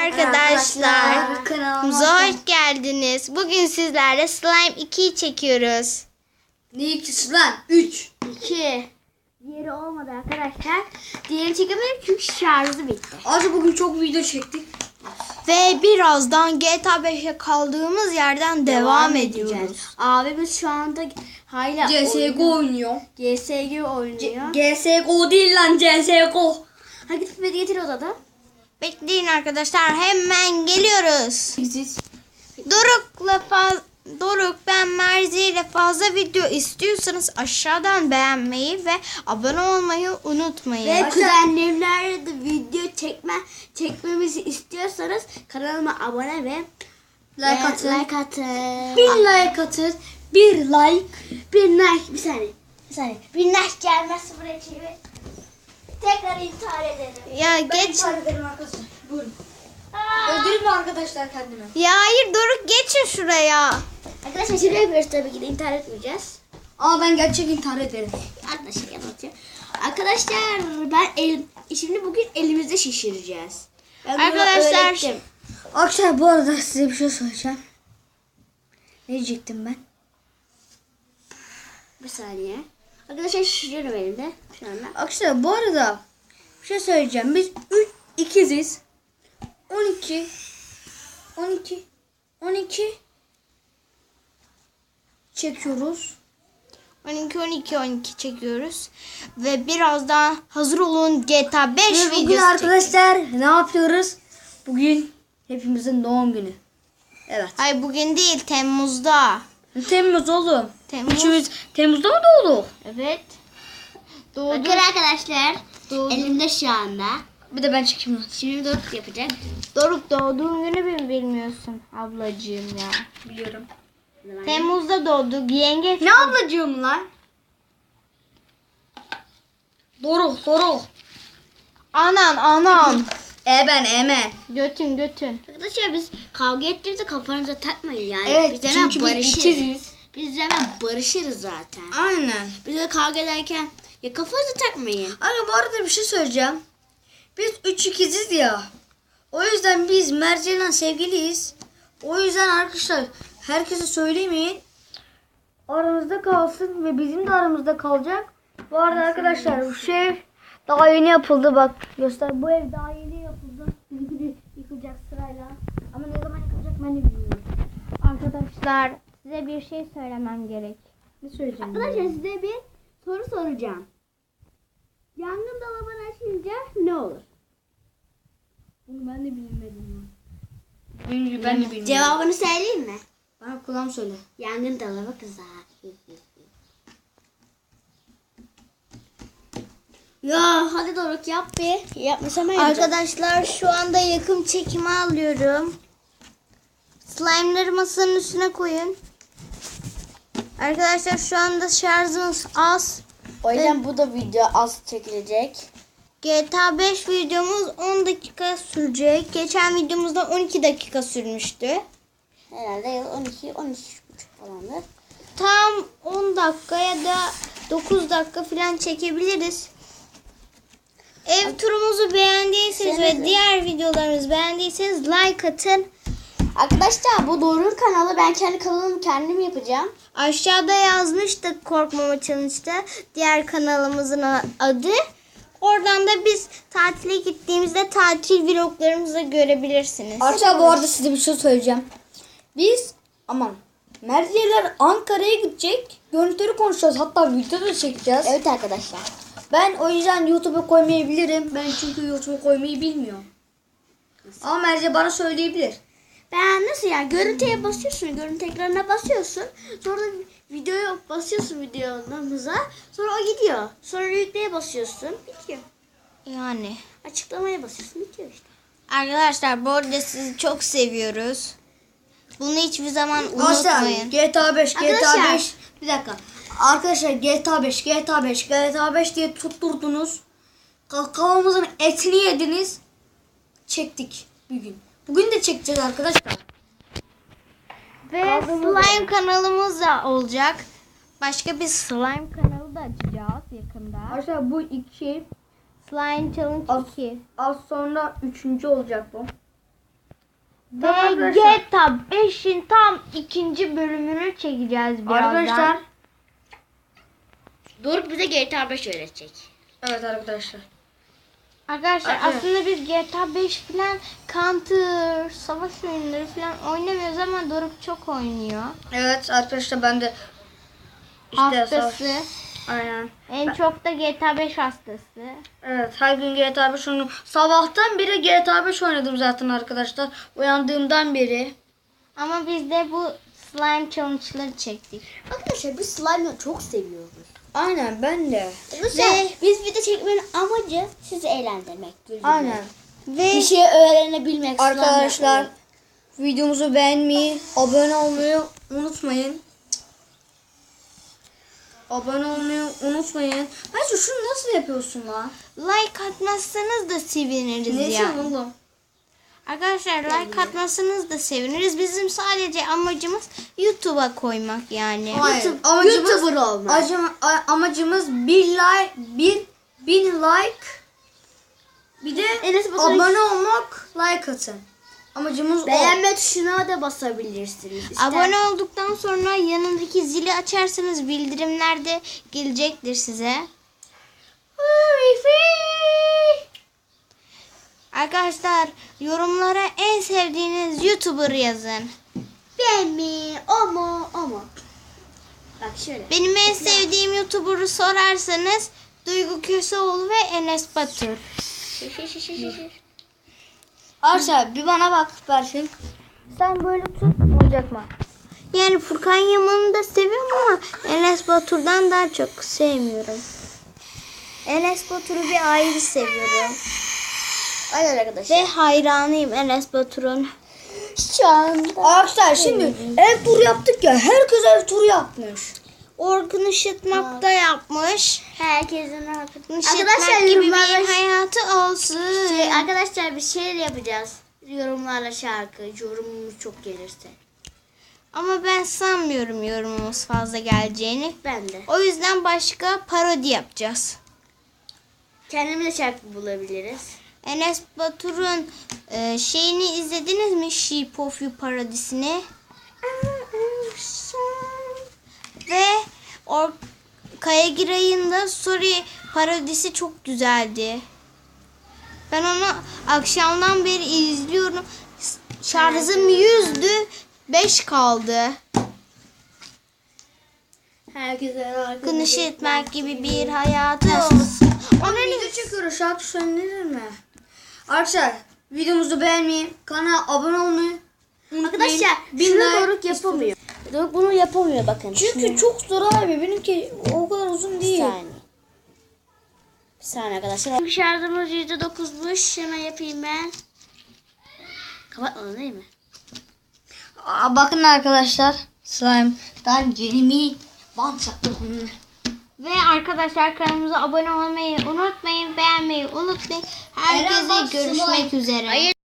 Arkadaşlar kanalımıza hoş geldiniz. Bugün sizlerle Slime 2'yi çekiyoruz. Ne ikisi lan? 3. 2. Diğeri olmadı arkadaşlar. Diğerini çekemedim çünkü şarjı bitti. Azı bugün çok video çektik. Ve birazdan GTA 5'e kaldığımız yerden devam ediyoruz. Abimiz şu anda hala CSGO oynuyor. CSGO oynuyor. CSGO değil lan CSGO. Hadi git getir odada. Bekleyin arkadaşlar, hemen geliyoruz. Doruk, ben Merzi ile fazla video istiyorsanız aşağıdan beğenmeyi ve abone olmayı unutmayın. Ve kuzenlerimlerle de video çekmemizi istiyorsanız kanalıma abone ve Like atın. Like atın. 1000 like atın. 1 like. Bir like. Bir saniye. Bir like gelmezse buraya çevir. Tekrar intihar ederim. Ya Ben geç. intihar ederim arkadaşlar. Buyurun. Öldüreyim mi arkadaşlar kendime? Ya hayır Doruk, geçin şuraya. Arkadaşlar şaka yapıyoruz tabii ki de intihar etmeyeceğiz. Aa, ben gerçek intihar ederim. Arkadaşlar anlatıyor. Arkadaşlar şimdi bugün elimizde şişireceğiz. Ben bunu Arkadaşlar, öğrettim. Arkadaşlar bu arada size bir şey söyleyeceğim. Ne diyecektim ben? Bir saniye. Arkadaşlar şişiriyorum elimde şu anda. Arkadaşlar bu arada bir şey söyleyeceğim. Biz ikiziz. 12 çekiyoruz. 12 çekiyoruz. Ve birazdan hazır olun, GTA 5 Ve videosu bugün çekeceğiz. arkadaşlar ne yapıyoruz? Bugün hepimizin doğum günü. Evet. Hayır, bugün değil, Temmuz'da. Temmuz oğlum. Temmuz. Üçümüz Temmuz'da mı doğduk? Evet. Doğdu. Bakın arkadaşlar elimde şu anda. Bir de ben çekeyim. Şimdi Doruk yapacak. Doruk, doğduğun günü mi bilmiyorsun ablacığım ya? Biliyorum. Temmuz'da doğduk. Yengeç. Ne ablacığım lan? Doruk. Anan. Emen. Götün. Arkadaşlar biz kavga ettiğimizde kafanıza takmayın yani. Evet, biz hemen çünkü biz barışırız. ikiziz. Biz hemen barışırız zaten. Aynen. Biz de kavga ederken ya kafanıza takmayın. Ama bu arada bir şey söyleyeceğim. Biz 3 ikiziz ya. O yüzden biz Merce'yle sevgiliyiz. O yüzden arkadaşlar herkese söylemeyin. Aramızda kalsın ve bizim de aramızda kalacak. Bu arada arkadaşlar bu ev daha yeni yapıldı, bak göster. Bu ev daha yeni yapıldı. Bizimki yıkılacak sırayla. Ama ne zaman yıkılacak ben de bilmiyorum. Arkadaşlar, size bir şey söylemem gerek. Ne söyleyeceğim? Arkadaşlar size bir soru soracağım. Yangın dolabını açınca ne olur? Bunu ben de bilmedim. Ben de bilmiyorum. Cevabını söyleyeyim mi? Bana kulağım söyle. Yangın dolabı kızar. Ya hadi Doruk yap bir. Yapmasam Arkadaşlar, şu anda yakın çekimi alıyorum. Slime'ları masanın üstüne koyun. Arkadaşlar, şu anda şarjımız az. O yüzden bu da video az çekilecek. GTA 5 videomuz 10 dakika sürecek. Geçen videomuzda 12 dakika sürmüştü. Herhalde 12-13,5 falandır. Tam 10 dakika ya da 9 dakika falan çekebiliriz. Ev turumuzu beğendiyseniz ve diğer videolarımızı beğendiyseniz like atın. Arkadaşlar bu Doruk'un kanalı. Ben kendi kanalımı kendim yapacağım. Aşağıda yazmıştık Korkmama Challenge'da diğer kanalımızın adı. Oradan da biz tatile gittiğimizde tatil vloglarımızı görebilirsiniz. Arkadaşlar bu arada size bir şey söyleyeceğim. Biz Merdiyeler Ankara'ya gidecek. Görüntüleri konuşacağız. Hatta video da çekeceğiz. Evet arkadaşlar. Ben o yüzden YouTube'a koymayabilirim. Ben çünkü YouTube'a koymayı bilmiyorum. Ama Merdiye bana söyleyebilir. Ben nasıl yani? Görüntüye basıyorsun. Görüntü ekranına basıyorsun. Sonra videoya basıyorsun videomuza. Sonra o gidiyor. Sonra yükleye basıyorsun. Bitiyor. Yani. Açıklamaya basıyorsun. Bitiyor işte. Arkadaşlar, bu arada sizi çok seviyoruz. Bunu hiçbir zaman Arkadaşlar unutmayın. GTA 5, GTA Arkadaşlar. 5. Bir dakika. Arkadaşlar GTA 5 diye tutturdunuz. Kafamızın etini yediniz. Çektik bir gün. Bugün de çekeceğiz arkadaşlar. Ve slime kanalımız da olacak. Başka bir slime kanalı da açacağız yakında. Arkadaşlar bu 2. Slime Challenge 2. Az sonra 3. olacak bu. Ve arkadaşlar. GTA 5'in tam 2. bölümünü çekeceğiz birazdan. Arkadaşlar. Doruk bize GTA 5 öğretecek. Evet arkadaşlar. Arkadaşlar Evet. aslında biz GTA 5 falan Counter, savaş oyunları falan oynamıyoruz ama Doruk çok oynuyor. Evet arkadaşlar ben de Hastası. Aynen. En çok da GTA 5 hastası. Evet her gün GTA 5 oynuyorum. Sabahtan beri GTA 5 oynadım zaten arkadaşlar. Uyandığımdan beri. Ama biz de bu slime challenge'ları çektik. Arkadaşlar biz slime'ı çok seviyoruz. Aynen ben de. Ve biz video çekmenin amacı sizi eğlendirmek. güldürmek. Aynen. Ve Bir şey öğrenebilmek. slime Arkadaşlar yapmayı. videomuzu beğenmeyi, abone olmayı unutmayın. Abone olmayı unutmayın. Bence şunu nasıl yapıyorsun lan? like atmazsanız da seviniriz Ne ya. için oğlum? Arkadaşlar like atmazsanız da seviniriz. Bizim sadece amacımız YouTube'a koymak yani. Hayır. YouTuber olmak. Amacımız 1000 like. Bir de Enes Batur'un- abone olmak, like atın. Amacımız o. Beğenme tuşuna da basabilirsiniz. Abone olduktan sonra yanındaki zili açarsanız bildirimler de gelecektir size. Arkadaşlar yorumlara en sevdiğiniz YouTuber yazın. Ben mi? O mu? O mu? Bak şöyle. Benim en sevdiğim YouTuber'ı sorarsanız Duygu Köseoğlu ve Enes Batur. Arşa bir bana bak Berfin. Sen böyle tut olacak mı? Yani Furkan Yaman'ı da seviyorum ama Enes Batur'dan daha çok sevmiyorum. Enes Batur'u bir ayrı seviyorum. Aynen arkadaşlar. Ve hayranıyım Enes Batur'un. Şu anda. Arkadaşlar şimdi ev turu yaptık ya. Herkes ev turu yapmış. Orkun Işıtmak da yapmış. Herkesin arkadaşlar Işıtmak gibi bir yorumlarla hayatı olsun. arkadaşlar bir şey yapacağız. Yorumlarla şarkı. Yorumumuz çok gelirse. Ama ben sanmıyorum yorumumuz fazla geleceğini. Ben de. O yüzden başka parodi yapacağız. Kendimize şarkı bulabiliriz. Enes Batur'un şeyini izlediniz mi? Shape of You parodisini. Ve Kaya Giray'ın da Sorry parodisi çok güzeldi. Ben onu akşamdan beri izliyorum. Şarjım 100'dü. 5 kaldı. Herkese Gün ışıtmak gibi bir hayatı olsun. Ama video çekiyoruz. Şarkı söylenir mi? Arkadaşlar videomuzu beğenmeyi, kanala abone olmayı unutmayın. Arkadaşlar Bin şunu like Doruk yapamıyor. Doruk bunu yapamıyor bakın. Çünkü çok zor abi. Benimki o kadar uzun Bir değil. saniye. Bir saniye arkadaşlar. Şarjımız %9'muş. Hemen yapayım ben. Kapatmadın değil mi? Bakın arkadaşlar. Slime'dan Jeremy bant yaptım. Ve arkadaşlar kanalımıza abone olmayı unutmayın. Beğenmeyi unutmayın. Eren bak, Herkese görüşmek slime. üzere. Hayır.